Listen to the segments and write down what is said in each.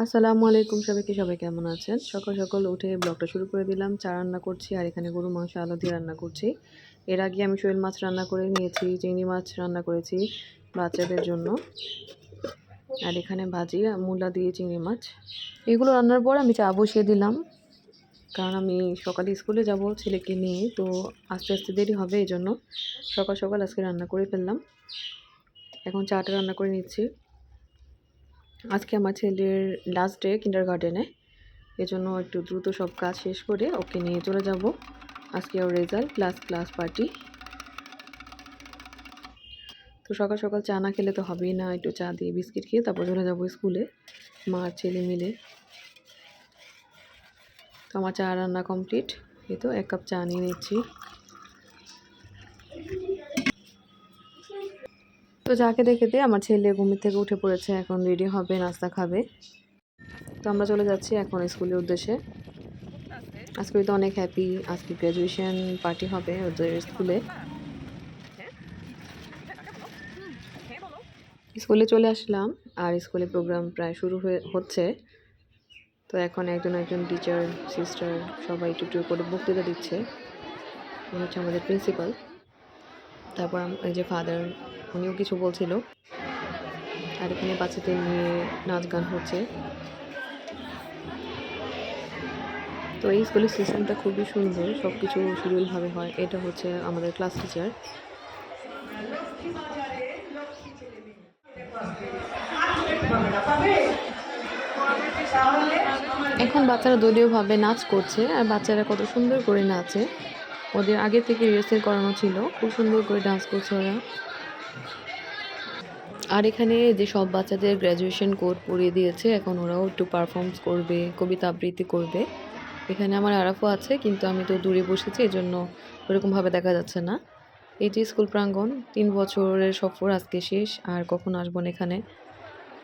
আসসালামু আলাইকুম সবাইকে, সবাই কেমন আছেন? সকাল সকাল উঠে ব্লগটা শুরু করে দিলাম। চা রান্না করছি আর এখানে গরুর মাংস আলু দিয়ে রান্না করছি। এর আগে আমি শোল মাছ রান্না করে নিয়েছি, চিংড়ি মাছ রান্না করেছি বাচ্চাদের জন্য। আর এখানে ভাজি মূলা দিয়ে চিংড়ি মাছ। এগুলো রান্নার পর আমি চা বসিয়ে দিলাম, কারণ আমি সকালে স্কুলে যাব ছেলেকে নিয়ে, তো আস্তে আস্তে দেরি হবে, এই জন্য সকাল সকাল আজকে রান্না করে ফেললাম। এখন চাটা রান্না করে নিচ্ছি। আজকে আমার ছেলের লাস্ট ডে কিন্ডারগার্টেনে, এজন্য একটু দ্রুত সব কাজ শেষ করে ওকে নিয়ে চলে যাব। আজকে ওর রেজাল্ট প্লাস ক্লাস পার্টি। তো সকাল সকাল চা না খেলে তো হবেই না, একটু চা দিয়ে বিস্কিট খেয়ে তারপর চলে যাব স্কুলে, মা আর ছেলে মিলে। তো আমার চা রান্না কমপ্লিট। এই তো 1 কাপ চা নিয়ে নিচ্ছি। তো চা খেতে খেতে আমার ছেলে ঘুমের থেকে উঠে পড়েছে, এখন রেডি হবে, নাস্তা খাবে। তো আমরা চলে যাচ্ছি এখন স্কুলের উদ্দেশ্যে। আজকে তো অনেক হ্যাপি, আজকে গ্র্যাজুয়েশন পার্টি হবে ওদের স্কুলে। স্কুলে চলে আসলাম আর স্কুলে প্রোগ্রাম প্রায় শুরু হচ্ছে। তো এখন একজন একজন টিচার, সিস্টার সবাই একটু একটু করে বক্তৃতা দিচ্ছে। উনি হচ্ছে আমাদের প্রিন্সিপাল। তারপর এই যে ফাদার, উনিও কিছু বলছিল। আর এখানে বাচ্চাদের নিয়ে নাচ গান হচ্ছে। তো এই স্কুলের সিস্টেমটা খুবই সুন্দর, সব কিছু শিডিউলভাবে হয়। এটা হচ্ছে আমাদের ক্লাস টিচার। এখন বাচ্চারা দলীয়ভাবে নাচ করছে, আর বাচ্চারা কত সুন্দর করে নাচে। ওদের আগে থেকে রিহার্সেল করানো ছিল, খুব সুন্দর করে ডান্স করছে ওরা। আর এখানে যে সব বাচ্চাদের গ্র্যাজুয়েশন কোট পরিয়ে দিয়েছে, এখন ওরাও একটু পারফর্মস করবে, কবিতা আবৃত্তি করবে। এখানে আমার আরাফও আছে, কিন্তু আমি তো দূরে বসেছি, এজন্য ওরকমভাবে দেখা যাচ্ছে না। এই যে স্কুল প্রাঙ্গণ, 3 বছরের সফর আজকে শেষ, আর কখন আসবো না এখানে।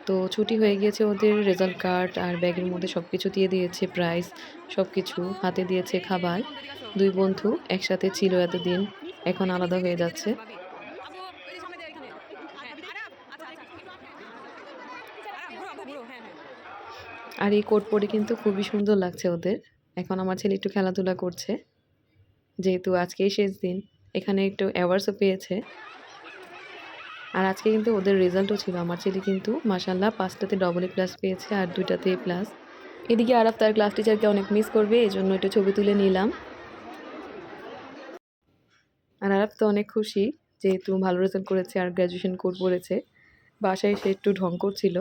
তো ছুটি হয়ে গিয়েছে ওদের, রেজাল্ট কার্ড আর ব্যাগের মধ্যে সব কিছু দিয়ে দিয়েছে, প্রাইজ সব কিছু হাতে দিয়েছে, খাবার। 2 বন্ধু একসাথে ছিল এতদিন, এখন আলাদা হয়ে যাচ্ছে। আর এই কোট পরে কিন্তু খুবই সুন্দর লাগছে ওদের। এখন আমার ছেলে একটু খেলাধুলা করছে, যেহেতু আজকেই শেষ দিন। এখানে একটু অ্যাওয়ার্ডসও পেয়েছে। আর আজকে কিন্তু ওদের রেজাল্টও ছিল। আমার ছেলে কিন্তু মাশাআল্লাহ 5টাতে ডবল এ প্লাস পেয়েছে আর 2টাতে এ প্লাস। এদিকে আরাফ তার ক্লাস টিচারকে অনেক মিস করবে, এজন্য একটু ছবি তুলে নিলাম। আর আরাফ তো অনেক খুশি, যেহেতু ভালো রেজাল্ট করেছে আর গ্র্যাজুয়েশন কোর্স পড়েছে। বাসায় এসে একটু ঢং করছিল।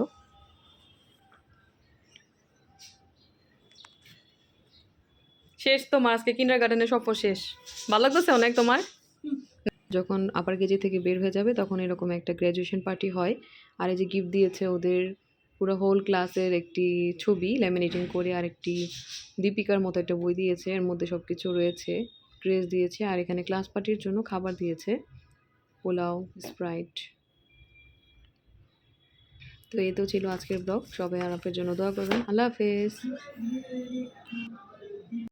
শেষ তোমার আজকে কিন্ডারগার্টেনের সফর শেষ। ভালো লাগতেছে অনেক তোমার? যখন আপার কেজি থেকে বের হয়ে যাবে তখন এরকম একটা গ্র্যাজুয়েশন পার্টি হয়। আর এই যে গিফট দিয়েছে ওদের পুরো হোল ক্লাসের একটি ছবি ল্যামিনেটিং করে, আর একটি দীপিকার মতো একটা বই দিয়েছে, এর মধ্যে সব কিছু রয়েছে। ড্রেস দিয়েছে, আর এখানে ক্লাস পার্টির জন্য খাবার দিয়েছে, পোলাও, স্প্রাইট। তো এই তো ছিল আজকের ব্লগ। সবাই আরাফের জন্য দোয়া করবেন। আল্লাহ হাফেজ।